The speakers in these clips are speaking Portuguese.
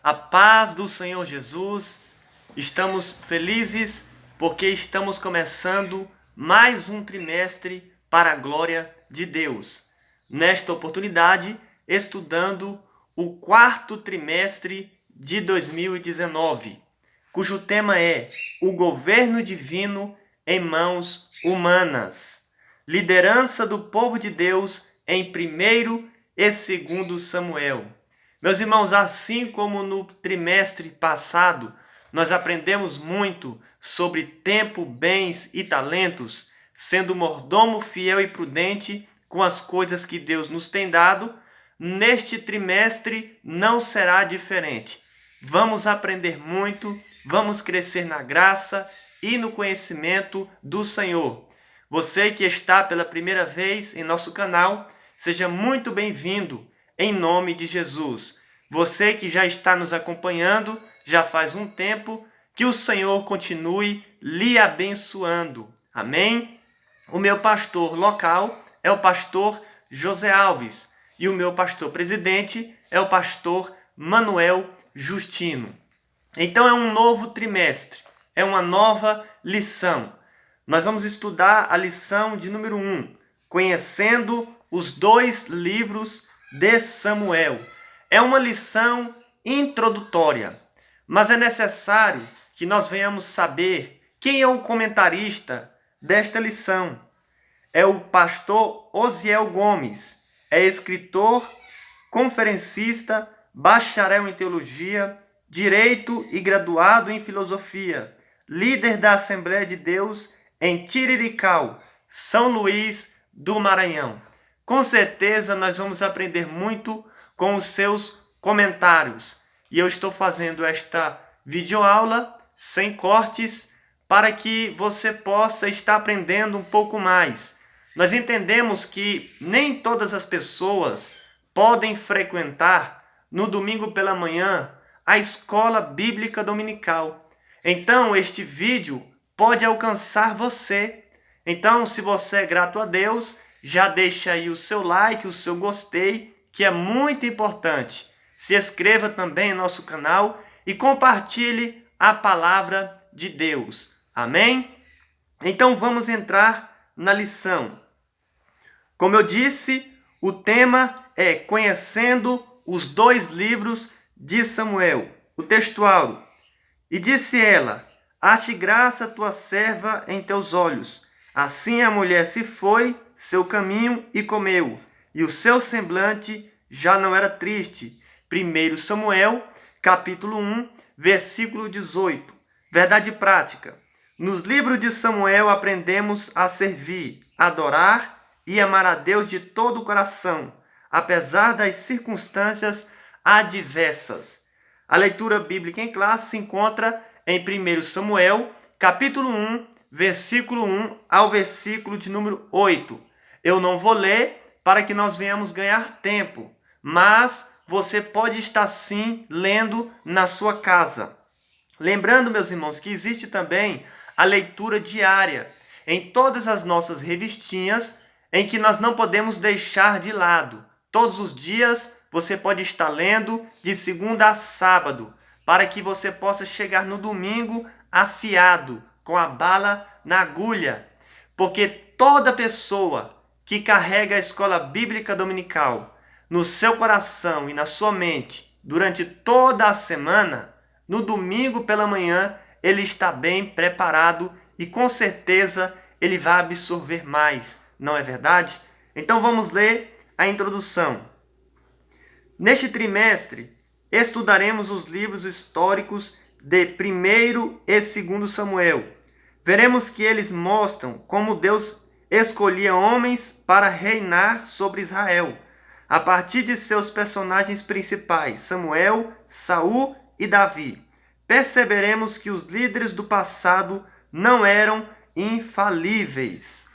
A paz do Senhor Jesus. Estamos felizes porque estamos começando mais um trimestre para a glória de Deus. Nesta oportunidade, estudando o quarto trimestre de 2019, cujo tema é o governo divino em mãos humanas. Liderança do povo de Deus em 1º e 2º Samuel. Meus irmãos, assim como no trimestre passado, nós aprendemos muito sobre tempo, bens e talentos, sendo mordomo fiel e prudente com as coisas que Deus nos tem dado. Neste trimestre não será diferente. Vamos aprender muito, vamos crescer na graça e no conhecimento do Senhor. Você que está pela primeira vez em nosso canal, seja muito bem-vindo em nome de Jesus. Você que já está nos acompanhando já faz um tempo, que o Senhor continue lhe abençoando. Amém? O meu pastor local é o pastor José Alves e o meu pastor presidente é o pastor Manuel Justino. Então é um novo trimestre, é uma nova lição. Nós vamos estudar a lição de número 1, conhecendo os 2 livros de Samuel. É uma lição introdutória, mas é necessário que nós venhamos saber quem é o comentarista desta lição. É o pastor Osiel Gomes, é escritor, conferencista, bacharel em teologia, direito e graduado em filosofia, líder da Assembleia de Deus em Tirirical, São Luís do Maranhão. Com certeza nós vamos aprender muito com os seus comentários. E eu estou fazendo esta videoaula sem cortes para que você possa estar aprendendo um pouco mais. Nós entendemos que nem todas as pessoas podem frequentar no domingo pela manhã a escola bíblica dominical. Então, este vídeo pode alcançar você. Então, se você é grato a Deus, já deixa aí o seu like, o seu gostei, que é muito importante. Se inscreva também em nosso canal e compartilhe a palavra de Deus. Amém? Então vamos entrar na lição. Como eu disse, o tema é conhecendo os 2 livros de Samuel. O textual. E disse ela: ache graça tua serva em teus olhos. Assim a mulher se foi seu caminho e comeu, e o seu semblante já não era triste. 1 Samuel, capítulo 1, versículo 18. Verdade prática. Nos livros de Samuel aprendemos a servir, adorar e amar a Deus de todo o coração, apesar das circunstâncias adversas. A leitura bíblica em classe se encontra em 1 Samuel, capítulo 1, versículo 1 ao versículo de número 8. Eu não vou ler para que nós venhamos ganhar tempo, mas você pode estar sim lendo na sua casa. Lembrando, meus irmãos, que existe também a leitura diária em todas as nossas revistinhas, em que nós não podemos deixar de lado. Todos os dias você pode estar lendo de segunda a sábado, para que você possa chegar no domingo afiado, com a bala na agulha. Porque toda pessoa que carrega a escola bíblica dominical no seu coração e na sua mente durante toda a semana, no domingo pela manhã, ele está bem preparado e com certeza ele vai absorver mais, não é verdade? Então vamos ler a introdução. Neste trimestre, estudaremos os livros históricos de 1º e 2º Samuel. Veremos que eles mostram como Deus escolhia homens para reinar sobre Israel, a partir de seus personagens principais, Samuel, Saul e Davi. Perceberemos que os líderes do passado não eram infalíveis.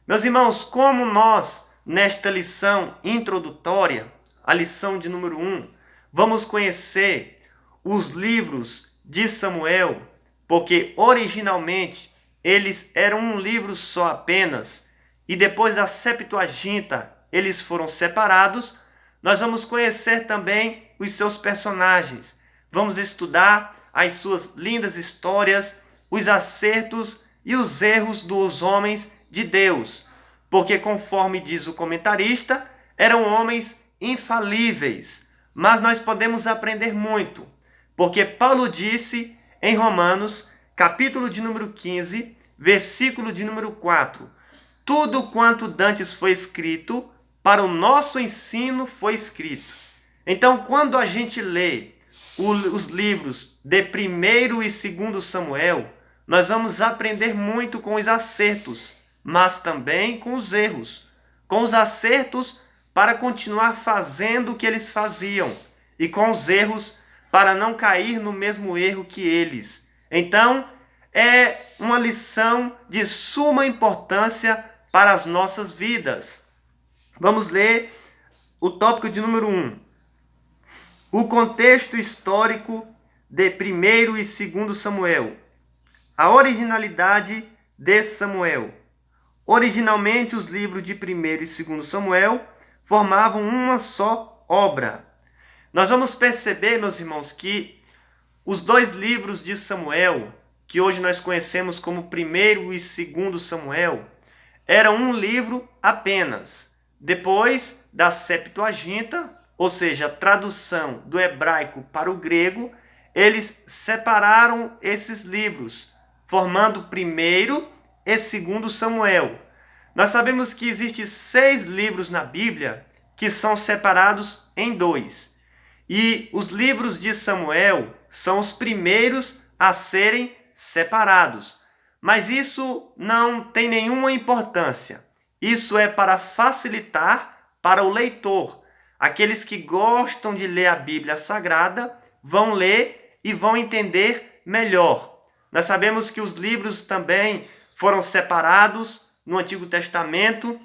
Meus irmãos, como nós, nesta lição introdutória, a lição de número 1, vamos conhecer os livros de Samuel, porque originalmente eles eram um livro só apenas, e depois da Septuaginta eles foram separados. Nós vamos conhecer também os seus personagens, vamos estudar as suas lindas histórias, os acertos e os erros dos homens de Deus, porque conforme diz o comentarista, eram homens infalíveis, mas nós podemos aprender muito, porque Paulo disse em Romanos, capítulo de número 15, versículo de número 4, tudo quanto dantes foi escrito, para o nosso ensino foi escrito. Então, quando a gente lê os livros de 1º e 2º Samuel, nós vamos aprender muito com os acertos, mas também com os erros. Com os acertos para continuar fazendo o que eles faziam, e com os erros para não cair no mesmo erro que eles. Então, é uma lição de suma importância para as nossas vidas. Vamos ler o tópico de número 1. O contexto histórico de 1º e 2º Samuel. A originalidade de Samuel. Originalmente, os livros de 1º e 2º Samuel formavam uma só obra. Nós vamos perceber, meus irmãos, que os dois livros de Samuel, que hoje nós conhecemos como 1º e 2º Samuel, eram um livro apenas. Depois da Septuaginta, ou seja, a tradução do hebraico para o grego, eles separaram esses livros, formando 1º e 2º Samuel. Nós sabemos que existem 6 livros na Bíblia que são separados em 2. E os livros de Samuel são os primeiros a serem separados. Mas isso não tem nenhuma importância. Isso é para facilitar para o leitor. Aqueles que gostam de ler a Bíblia Sagrada vão ler e vão entender melhor. Nós sabemos que os livros também foram separados no Antigo Testamento,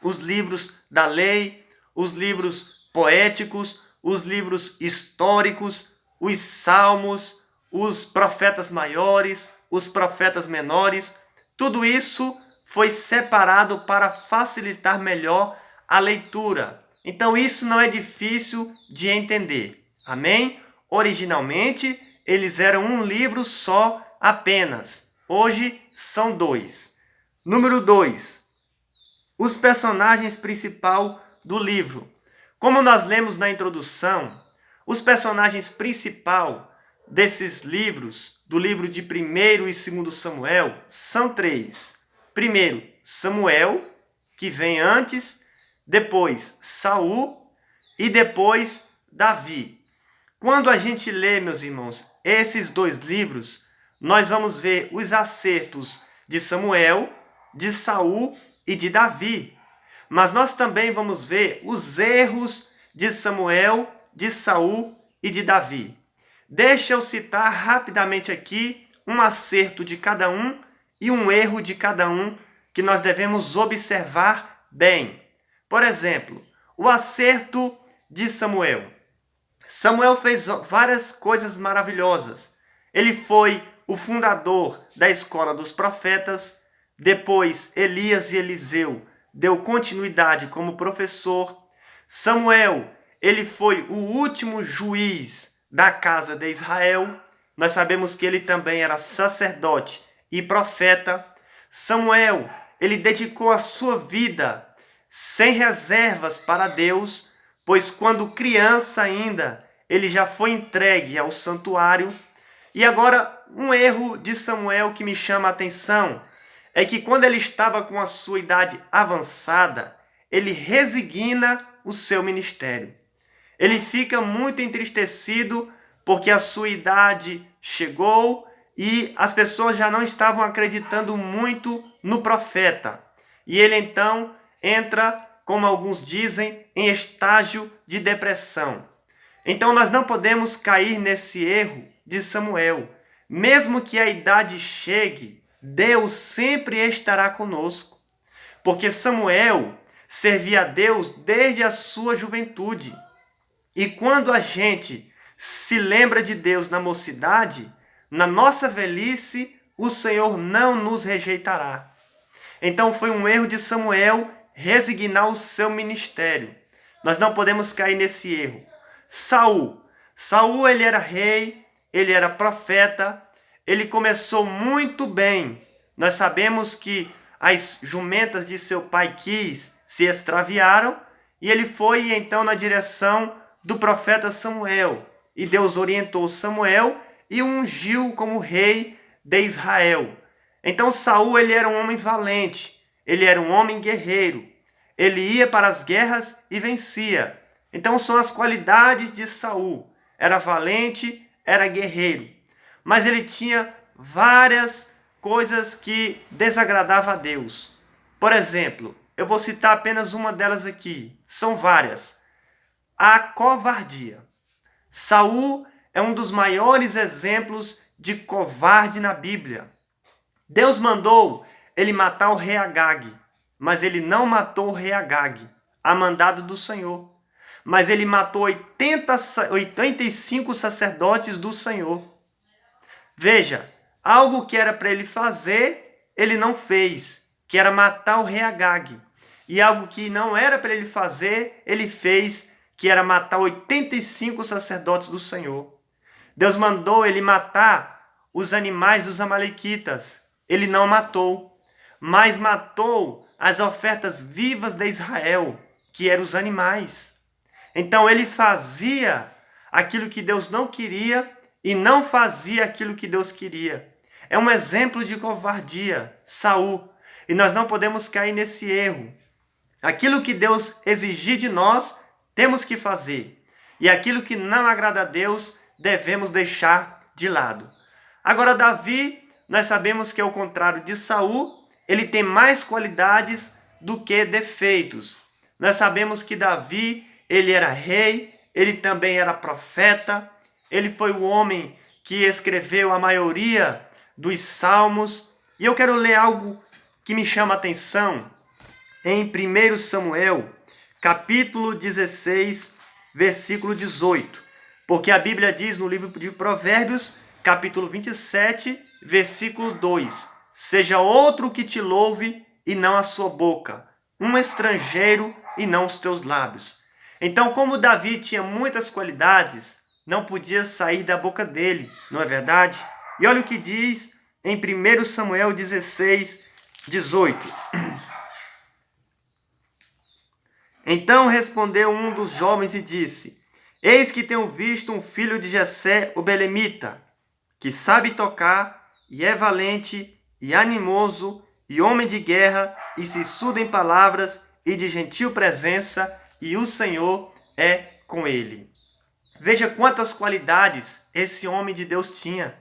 os livros da lei, os livros poéticos, os livros históricos, os salmos, os profetas maiores, os profetas menores. Tudo isso foi separado para facilitar melhor a leitura. Então isso não é difícil de entender. Amém? Originalmente, eles eram um livro só apenas. Hoje são 2. Número 2. Os personagens principais do livro. Como nós lemos na introdução, os personagens principais desses livros, do livro de 1º e 2º Samuel, são 3. Primeiro, Samuel, que vem antes, depois Saul e depois Davi. Quando a gente lê, meus irmãos, esses 2 livros, nós vamos ver os acertos de Samuel, de Saul e de Davi. Mas nós também vamos ver os erros de Samuel, de Saul e de Davi. Deixa eu citar rapidamente aqui um acerto de cada um e um erro de cada um que nós devemos observar bem. Por exemplo, o acerto de Samuel. Samuel fez várias coisas maravilhosas. Ele foi o fundador da escola dos profetas. Depois, Elias e Eliseu deu continuidade como professor. Samuel, ele foi o último juiz da casa de Israel. Nós sabemos que ele também era sacerdote e profeta. Samuel, ele dedicou a sua vida sem reservas para Deus, pois quando criança ainda, ele já foi entregue ao santuário. E agora, um erro de Samuel que me chama a atenção é que quando ele estava com a sua idade avançada, ele resigna o seu ministério. Ele fica muito entristecido porque a sua idade chegou e as pessoas já não estavam acreditando muito no profeta. E ele então entra, como alguns dizem, em estágio de depressão. Então nós não podemos cair nesse erro de Samuel. Mesmo que a idade chegue, Deus sempre estará conosco. Porque Samuel servia a Deus desde a sua juventude. E quando a gente se lembra de Deus na mocidade, na nossa velhice, o Senhor não nos rejeitará. Então foi um erro de Samuel resignar o seu ministério. Nós não podemos cair nesse erro. Saul. Saul, ele era rei, ele era profeta, ele começou muito bem. Nós sabemos que as jumentas de seu pai Quis se extraviaram e ele foi então na direção do profeta Samuel. E Deus orientou Samuel e o ungiu como rei de Israel. Então Saul, ele era um homem valente, ele era um homem guerreiro. Ele ia para as guerras e vencia. Então são as qualidades de Saul. Era valente, era guerreiro. Mas ele tinha várias coisas que desagradavam a Deus. Por exemplo, eu vou citar apenas uma delas aqui. São várias. A covardia. Saul é um dos maiores exemplos de covarde na Bíblia. Deus mandou ele matar o rei Agag, mas ele não matou o rei Agag, a mandado do Senhor. Mas ele matou 85 sacerdotes do Senhor. Veja, algo que era para ele fazer, ele não fez, que era matar o rei Agag. E algo que não era para ele fazer, ele fez, que era matar 85 sacerdotes do Senhor. Deus mandou ele matar os animais dos amalequitas. Ele não matou, mas matou as ofertas vivas de Israel, que eram os animais. Então ele fazia aquilo que Deus não queria e não fazia aquilo que Deus queria. É um exemplo de covardia, Saul. E nós não podemos cair nesse erro. Aquilo que Deus exigir de nós, temos que fazer. E aquilo que não agrada a Deus, devemos deixar de lado. Agora, Davi, nós sabemos que é o contrário de Saul, ele tem mais qualidades do que defeitos. Nós sabemos que Davi, ele era rei, ele também era profeta, ele foi o homem que escreveu a maioria dos salmos. E eu quero ler algo que me chama a atenção em 1 Samuel, capítulo 16, versículo 18. Porque a Bíblia diz no livro de Provérbios, capítulo 27, versículo 2: seja outro que te louve e não a sua boca, um estrangeiro e não os teus lábios. Então, como Davi tinha muitas qualidades, não podia sair da boca dele, não é verdade? E olha o que diz em 1 Samuel 16, 18. Então respondeu um dos jovens e disse: eis que tenho visto um filho de Jessé, o belemita, que sabe tocar, e é valente, e animoso, e homem de guerra, e sisudo em palavras, e de gentil presença, e o Senhor é com ele. Veja quantas qualidades esse homem de Deus tinha.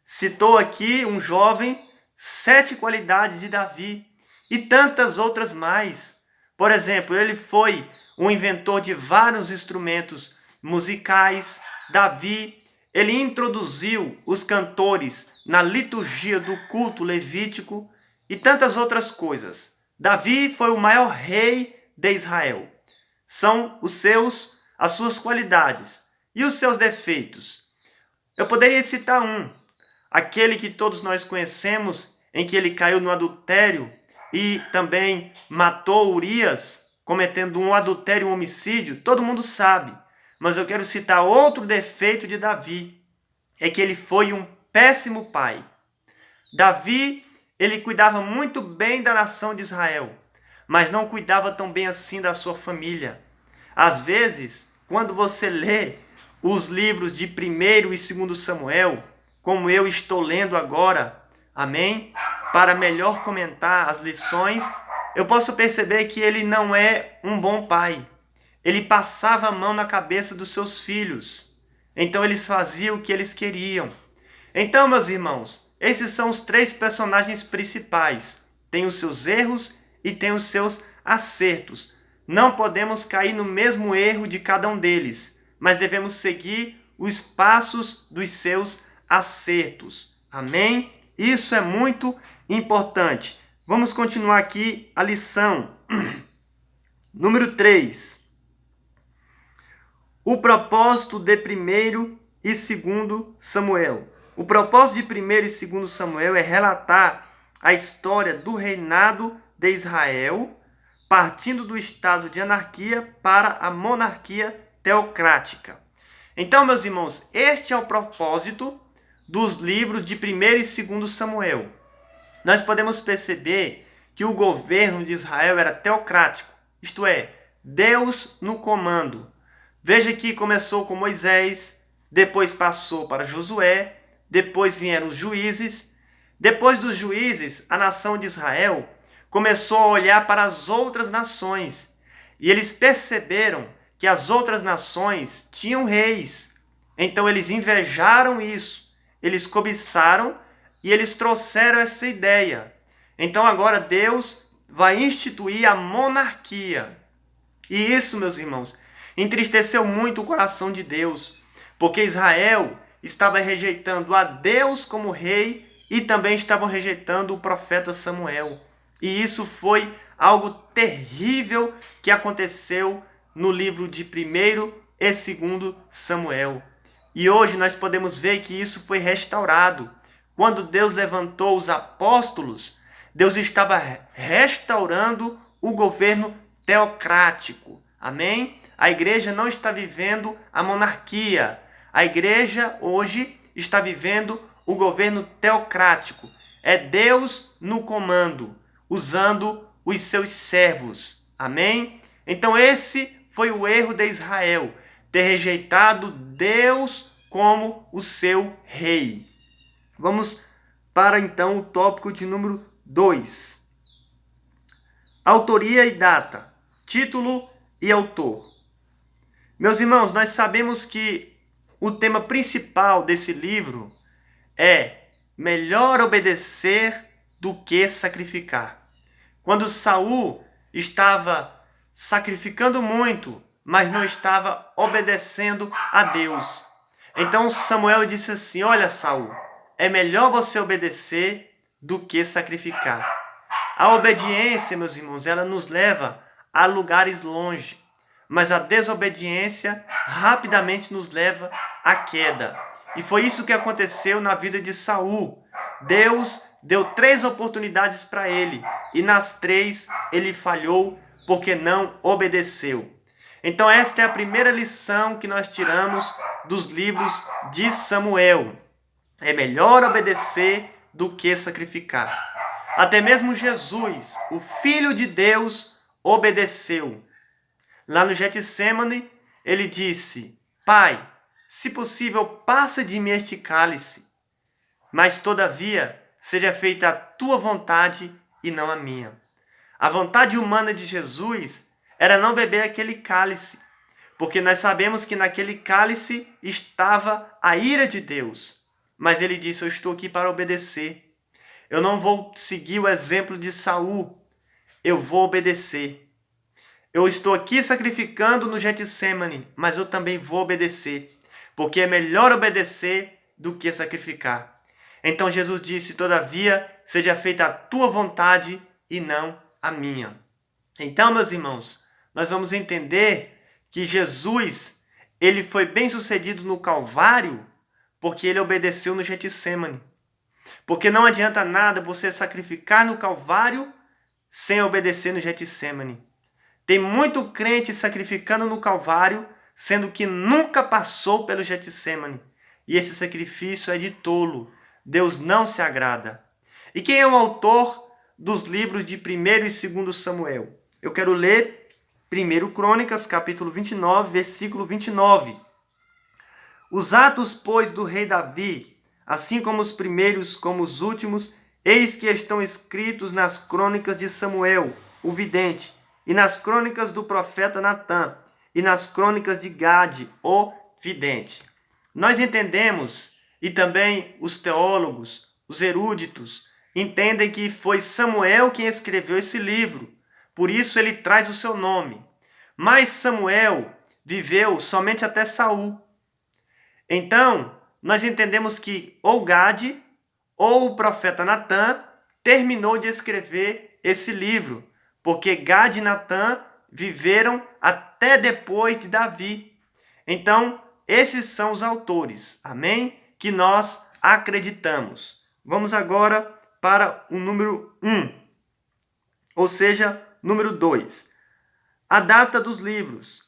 Citou aqui um jovem, 7 qualidades de Davi, e tantas outras mais. Por exemplo, ele foi um inventor de vários instrumentos musicais. Davi, ele introduziu os cantores na liturgia do culto levítico e tantas outras coisas. Davi foi o maior rei de Israel. São as suas qualidades e os seus defeitos. Eu poderia citar aquele que todos nós conhecemos, em que ele caiu no adultério e também matou Urias, cometendo um adultério e um homicídio. Todo mundo sabe. Mas eu quero citar outro defeito de Davi. É que ele foi um péssimo pai. Davi, ele cuidava muito bem da nação de Israel, mas não cuidava tão bem assim da sua família. Às vezes, quando você lê os livros de 1º e 2º Samuel, como eu estou lendo agora, amém? Para melhor comentar as lições, eu posso perceber que ele não é um bom pai. Ele passava a mão na cabeça dos seus filhos. Então eles faziam o que eles queriam. Então, meus irmãos, esses são os 3 personagens principais. Tem os seus erros e tem os seus acertos. Não podemos cair no mesmo erro de cada um deles, mas devemos seguir os passos dos seus acertos. Amém? Isso é muito importante. Vamos continuar aqui a lição. Número 3. O propósito de 1º e 2º Samuel. O propósito de 1º e 2º Samuel é relatar a história do reinado de Israel, partindo do estado de anarquia para a monarquia teocrática. Então, meus irmãos, este é o propósito dos livros de 1º e 2º Samuel. Nós podemos perceber que o governo de Israel era teocrático, isto é, Deus no comando. Veja que começou com Moisés, depois passou para Josué, depois vieram os juízes. Depois dos juízes, a nação de Israel começou a olhar para as outras nações. E eles perceberam que as outras nações tinham reis. Então eles invejaram isso, eles cobiçaram e eles trouxeram essa ideia. Então agora Deus vai instituir a monarquia. E isso, meus irmãos, entristeceu muito o coração de Deus, porque Israel estava rejeitando a Deus como rei e também estavam rejeitando o profeta Samuel. E isso foi algo terrível que aconteceu no livro de 1º e 2º Samuel. E hoje nós podemos ver que isso foi restaurado. Quando Deus levantou os apóstolos, Deus estava restaurando o governo teocrático. Amém? A igreja não está vivendo a monarquia. A igreja hoje está vivendo o governo teocrático. É Deus no comando, usando os seus servos. Amém? Então esse foi o erro de Israel, ter rejeitado Deus como o seu rei. Vamos para então o tópico de número 2. Autoria e data, título e autor. Meus irmãos, nós sabemos que o tema principal desse livro é melhor obedecer do que sacrificar. Quando Saul estava sacrificando muito, mas não estava obedecendo a Deus. Então Samuel disse assim: olha, Saul, é melhor você obedecer do que sacrificar. A obediência, meus irmãos, ela nos leva a lugares longe, mas a desobediência rapidamente nos leva à queda. E foi isso que aconteceu na vida de Saul. Deus deu 3 oportunidades para ele, e nas 3 ele falhou porque não obedeceu. Então esta é a primeira lição que nós tiramos dos livros de Samuel. É melhor obedecer do que sacrificar. Até mesmo Jesus, o Filho de Deus, obedeceu. Lá no Getsêmani, ele disse: Pai, se possível, passa de mim este cálice, mas todavia seja feita a tua vontade e não a minha. A vontade humana de Jesus era não beber aquele cálice, porque nós sabemos que naquele cálice estava a ira de Deus. Mas ele disse: eu estou aqui para obedecer. Eu não vou seguir o exemplo de Saul. Eu vou obedecer. Eu estou aqui sacrificando no Getsêmani, mas eu também vou obedecer, porque é melhor obedecer do que sacrificar. Então Jesus disse: todavia, seja feita a tua vontade e não a minha. Então, meus irmãos, nós vamos entender que Jesus, ele foi bem sucedido no Calvário, porque ele obedeceu no Getsêmani. Porque não adianta nada você sacrificar no Calvário sem obedecer no Getsêmani. Tem muito crente sacrificando no Calvário, sendo que nunca passou pelo Getsêmani. E esse sacrifício é de tolo. Deus não se agrada. E quem é o autor dos livros de 1º e 2º Samuel? Eu quero ler 1 Crônicas, capítulo 29, versículo 29. Os atos, pois, do rei Davi, assim como os primeiros como os últimos, eis que estão escritos nas crônicas de Samuel, o vidente, e nas crônicas do profeta Natã, e nas crônicas de Gade, o vidente. Nós entendemos, e também os teólogos, os eruditos, entendem que foi Samuel quem escreveu esse livro, por isso ele traz o seu nome. Mas Samuel viveu somente até Saul. Então, nós entendemos que ou Gade ou o profeta Natã terminou de escrever esse livro, porque Gade e Natã viveram até depois de Davi. Então, esses são os autores, amém? Que nós acreditamos. Vamos agora para o número 1, ou seja, número 2. A data dos livros.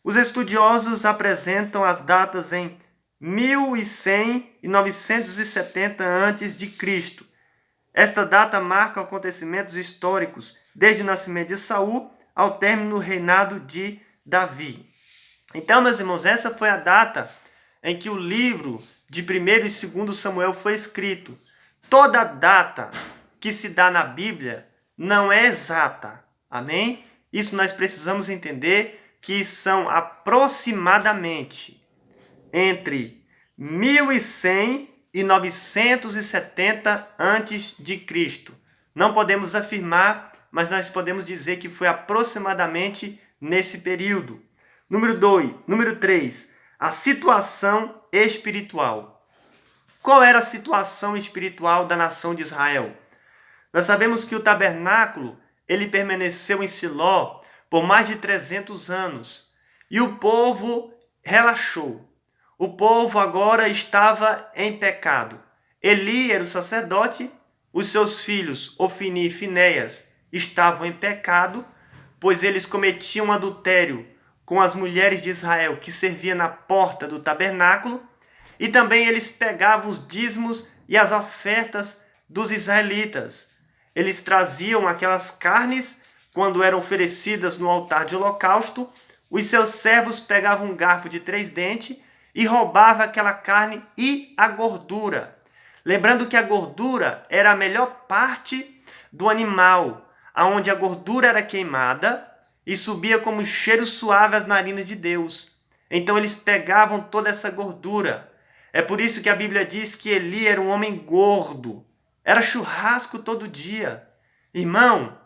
Os estudiosos apresentam as datas em 1100 e 970 a.C. Esta data marca acontecimentos históricos, desde o nascimento de Saul ao término do reinado de Davi. Então, meus irmãos, essa foi a data em que o livro de 1º e 2º Samuel foi escrito. Toda data que se dá na Bíblia não é exata. Amém? Isso nós precisamos entender, que são aproximadamente entre 1100 e 970 a.C. Não podemos afirmar, mas nós podemos dizer que foi aproximadamente nesse período. Número 3, a situação espiritual. Qual era a situação espiritual da nação de Israel? Nós sabemos que o tabernáculo, ele permaneceu em Siló por mais de 300 anos. E o povo relaxou. O povo agora estava em pecado. Eli era o sacerdote, os seus filhos, Ofni e Finéias, estavam em pecado, pois eles cometiam adultério com as mulheres de Israel que serviam na porta do tabernáculo, e também eles pegavam os dízimos e as ofertas dos israelitas. Eles traziam aquelas carnes quando eram oferecidas no altar de holocausto. Os seus servos pegavam um garfo de 3 dentes e roubavam aquela carne e a gordura. Lembrando que a gordura era a melhor parte do animal, aonde a gordura era queimada e subia como cheiro suave às narinas de Deus. Então eles pegavam toda essa gordura. É por isso que a Bíblia diz que Eli era um homem gordo. Era churrasco todo dia. Irmão,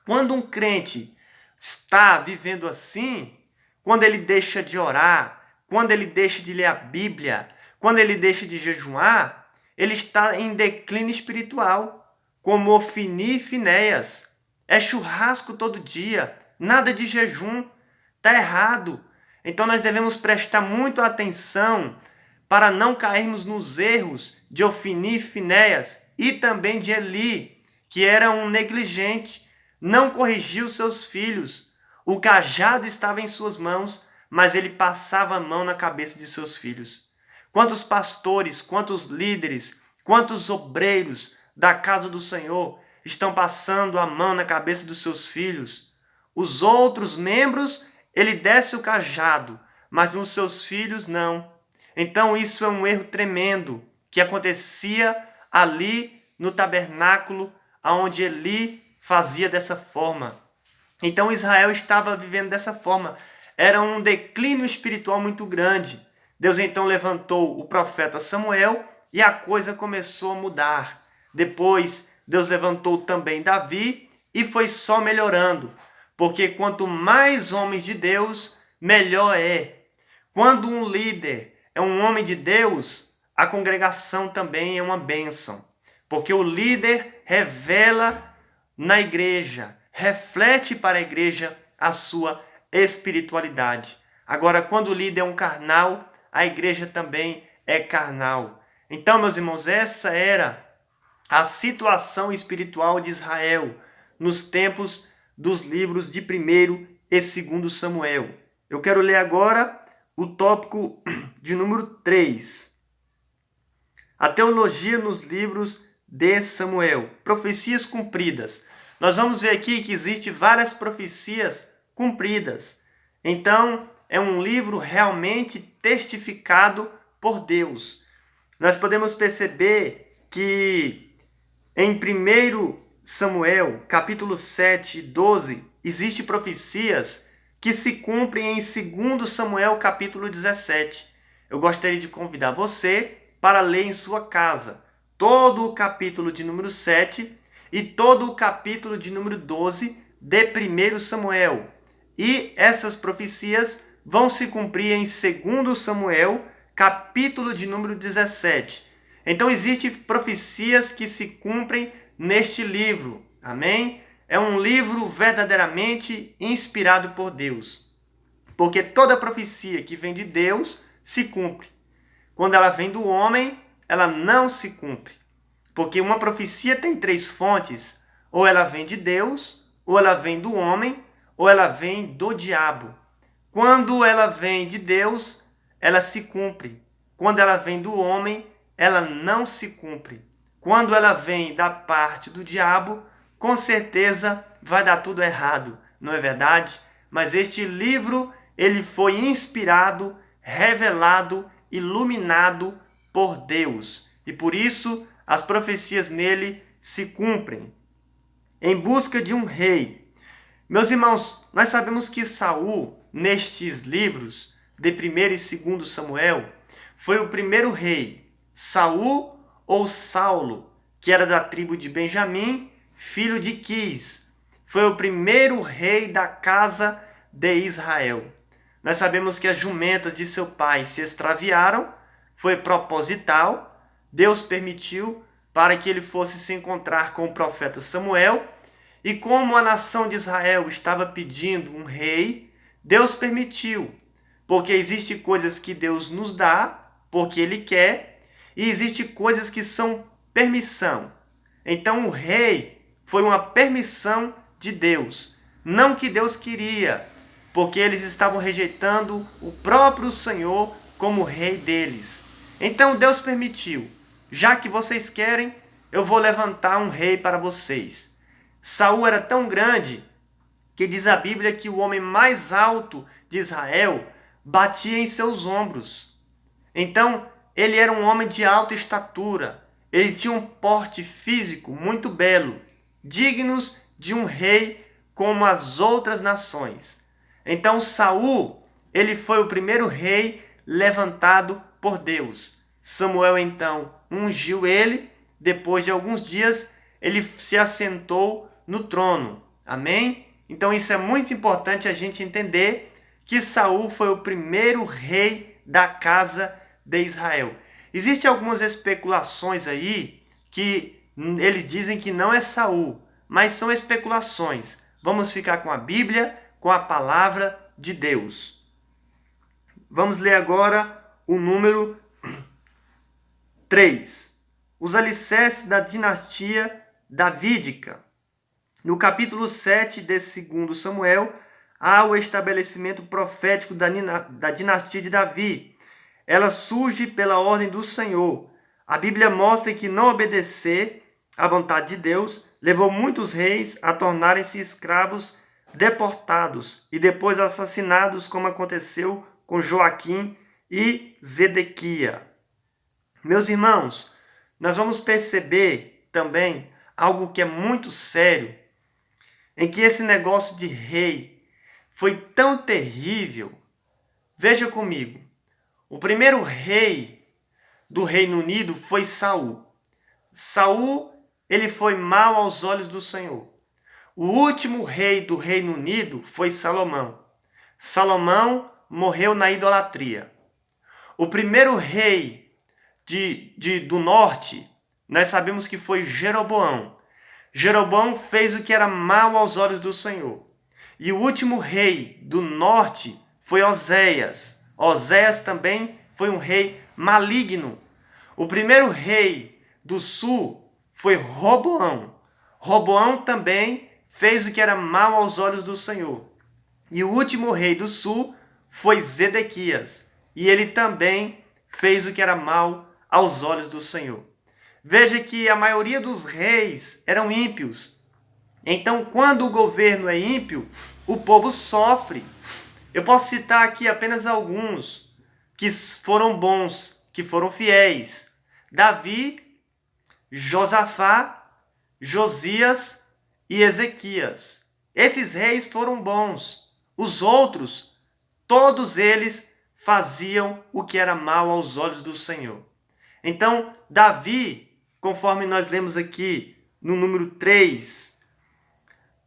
quando um crente está vivendo assim, quando ele deixa de orar, quando ele deixa de ler a Bíblia, quando ele deixa de jejuar, ele está em declínio espiritual, como Ofni e Finéias. É churrasco todo dia, nada de jejum, está errado. Então nós devemos prestar muito atenção para não cairmos nos erros de Ofni e Finéias e também de Eli, que era um negligente, não corrigiu seus filhos. O cajado estava em suas mãos, mas ele passava a mão na cabeça de seus filhos. Quantos pastores, quantos líderes, quantos obreiros da casa do Senhor estão passando a mão na cabeça dos seus filhos? Os outros membros, ele desce o cajado, mas nos seus filhos não. Então isso é um erro tremendo que acontecia ali no tabernáculo, onde Eli fazia dessa forma. Então Israel estava vivendo dessa forma. Era um declínio espiritual muito grande. Deus então levantou o profeta Samuel e a coisa começou a mudar. Depois Deus levantou também Davi e foi só melhorando. Porque quanto mais homens de Deus, melhor é. Quando um líder é um homem de Deus, a congregação também é uma bênção. Porque o líder revela na igreja, reflete para a igreja a sua espiritualidade. Agora, quando o líder é um carnal, a igreja também é carnal. Então, meus irmãos, essa era a situação espiritual de Israel nos tempos dos livros de 1º e 2º Samuel. Eu quero ler agora o tópico de número 3. A teologia nos livros de Samuel. Profecias cumpridas. Nós vamos ver aqui que existem várias profecias cumpridas. Então, é um livro realmente testificado por Deus. Nós podemos perceber que em 1 Samuel, capítulo 7 e 12, existem profecias que se cumprem em 2 Samuel, capítulo 17. Eu gostaria de convidar você para ler em sua casa todo o capítulo de número 7 e todo o capítulo de número 12 de 1 Samuel. E essas profecias vão se cumprir em 2 Samuel, capítulo de número 17. Então, existem profecias que se cumprem neste livro. Amém? É um livro verdadeiramente inspirado por Deus. Porque toda profecia que vem de Deus se cumpre. Quando ela vem do homem, ela não se cumpre. Porque uma profecia tem 3 fontes. Ou ela vem de Deus, ou ela vem do homem, ou ela vem do diabo. Quando ela vem de Deus, ela se cumpre. Quando ela vem do homem, ela não se cumpre. Quando ela vem da parte do diabo, com certeza vai dar tudo errado, não é verdade? Mas este livro, ele foi inspirado, revelado, iluminado por Deus. E por isso as profecias nele se cumprem. Em busca de um rei. Meus irmãos, nós sabemos que Saul, nestes livros de 1º e 2º Samuel, foi o primeiro rei. Saul ou Saulo, que era da tribo de Benjamim, filho de Quis. Foi o primeiro rei da casa de Israel. Nós sabemos que as jumentas de seu pai se extraviaram, foi proposital, Deus permitiu para que ele fosse se encontrar com o profeta Samuel, e como a nação de Israel estava pedindo um rei, Deus permitiu, porque existem coisas que Deus nos dá, porque ele quer, e existem coisas que são permissão. Então o rei foi uma permissão de Deus, não que Deus queria, porque eles estavam rejeitando o próprio Senhor como rei deles. Então Deus permitiu, já que vocês querem, eu vou levantar um rei para vocês. Saul era tão grande que diz a Bíblia que o homem mais alto de Israel batia em seus ombros. Então, ele era um homem de alta estatura. Ele tinha um porte físico muito belo, dignos de um rei como as outras nações. Então, Saul, ele foi o primeiro rei levantado por Deus. Samuel, então, ungiu ele. Depois de alguns dias, ele se assentou no trono. Amém? Então, isso é muito importante a gente entender que Saul foi o primeiro rei da casa de Israel. Existem algumas especulações aí que eles dizem que não é Saul, mas são especulações. Vamos ficar com a Bíblia, com a palavra de Deus. Vamos ler agora o número 3. Os alicerces da dinastia davídica. No capítulo 7 de 2 Samuel, há o estabelecimento profético da dinastia de Davi. Ela surge pela ordem do Senhor. A Bíblia mostra que não obedecer à vontade de Deus levou muitos reis a tornarem-se escravos deportados e depois assassinados, como aconteceu com Joaquim e Zedequia. Meus irmãos, nós vamos perceber também algo que é muito sério, em que esse negócio de rei foi tão terrível. Veja comigo, o primeiro rei do Reino Unido foi Saul. Saul, ele foi mau aos olhos do Senhor. O último rei do Reino Unido foi Salomão. Salomão morreu na idolatria. O primeiro rei do norte, nós sabemos que foi Jeroboão. Jeroboão fez o que era mal aos olhos do Senhor. E o último rei do norte foi Oséias. Oséias também foi um rei maligno. O primeiro rei do sul foi Roboão. Roboão também fez o que era mal aos olhos do Senhor. E o último rei do sul foi Zedequias. E ele também fez o que era mal aos olhos do Senhor. Veja que a maioria dos reis eram ímpios. Então, quando o governo é ímpio, o povo sofre. Eu posso citar aqui apenas alguns que foram bons, que foram fiéis. Davi, Josafá, Josias e Ezequias. Esses reis foram bons. Os outros, todos eles faziam o que era mal aos olhos do Senhor. Então, Davi, conforme nós lemos aqui no número 3,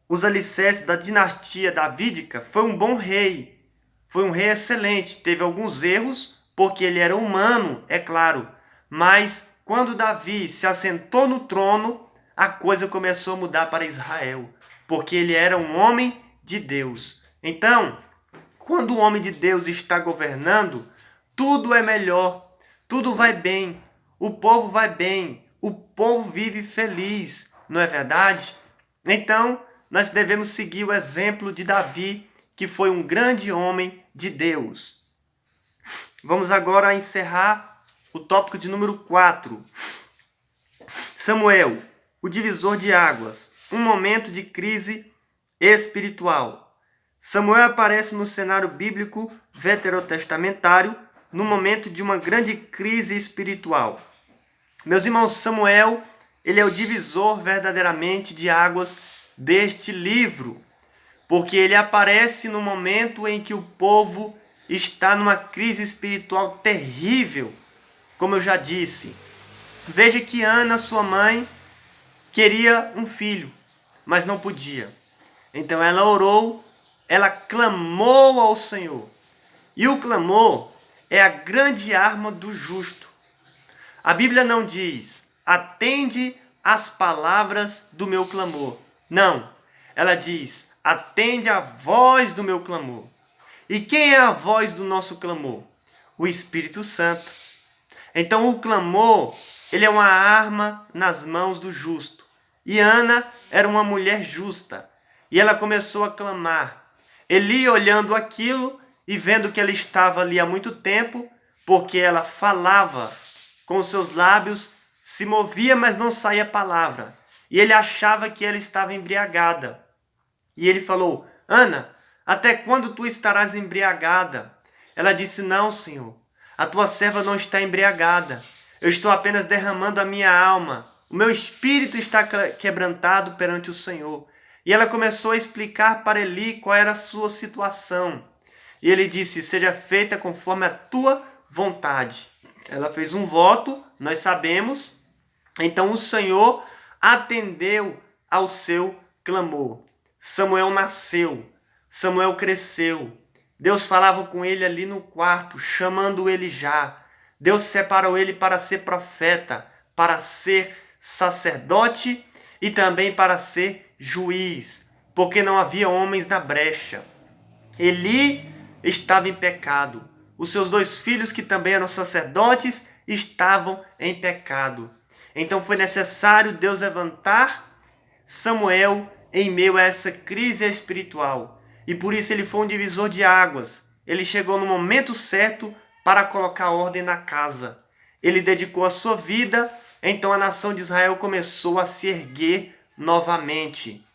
os alicerces da dinastia davídica, foi um bom rei. Foi um rei excelente. Teve alguns erros, porque ele era humano, é claro. Mas quando Davi se assentou no trono, a coisa começou a mudar para Israel, porque ele era um homem de Deus. Então, quando o homem de Deus está governando, tudo é melhor, tudo vai bem, o povo vai bem, o povo vive feliz, não é verdade? Então, nós devemos seguir o exemplo de Davi, que foi um grande homem de Deus. Vamos agora encerrar o tópico de número 4. Samuel, o divisor de águas, um momento de crise espiritual. Samuel aparece no cenário bíblico veterotestamentário no momento de uma grande crise espiritual. Meus irmãos, Samuel, ele é o divisor verdadeiramente de águas deste livro, porque ele aparece no momento em que o povo está numa crise espiritual terrível, como eu já disse. Veja que Ana, sua mãe, queria um filho, mas não podia. Então ela orou, ela clamou ao Senhor. E o clamor é a grande arma do justo. A Bíblia não diz, atende às palavras do meu clamor. Não, ela diz, atende à voz do meu clamor. E quem é a voz do nosso clamor? O Espírito Santo. Então o clamor, ele é uma arma nas mãos do justo. E Ana era uma mulher justa. E ela começou a clamar. Eli, olhando aquilo e vendo que ela estava ali há muito tempo, porque ela falava com os seus lábios, se movia, mas não saía palavra. E ele achava que ela estava embriagada. E ele falou, Ana, até quando tu estarás embriagada? Ela disse, não, Senhor, a tua serva não está embriagada. Eu estou apenas derramando a minha alma. O meu espírito está quebrantado perante o Senhor. E ela começou a explicar para Eli qual era a sua situação. E ele disse, seja feita conforme a tua vontade. Ela fez um voto, nós sabemos. Então o Senhor atendeu ao seu clamor. Samuel nasceu, Samuel cresceu. Deus falava com ele ali no quarto, chamando ele já. Deus separou ele para ser profeta, para ser sacerdote e também para ser juiz, porque não havia homens na brecha. Eli estava em pecado. Os seus 2 filhos, que também eram sacerdotes, estavam em pecado. Então foi necessário Deus levantar Samuel em meio a essa crise espiritual. E por isso ele foi um divisor de águas. Ele chegou no momento certo para colocar ordem na casa. Ele dedicou a sua vida, então a nação de Israel começou a se erguer novamente.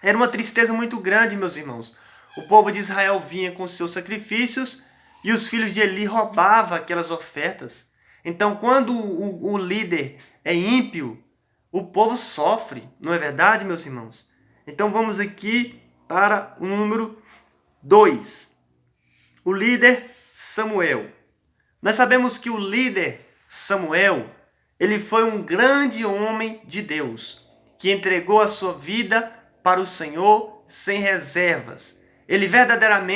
Era uma tristeza muito grande, meus irmãos. O povo de Israel vinha com seus sacrifícios e os filhos de Eli roubavam aquelas ofertas. Então, quando o líder é ímpio, o povo sofre, não é verdade, meus irmãos? Então, vamos aqui para o número 2. O líder Samuel. Nós sabemos que o líder Samuel, ele foi um grande homem de Deus, que entregou a sua vida para o Senhor sem reservas. Ele verdadeiramente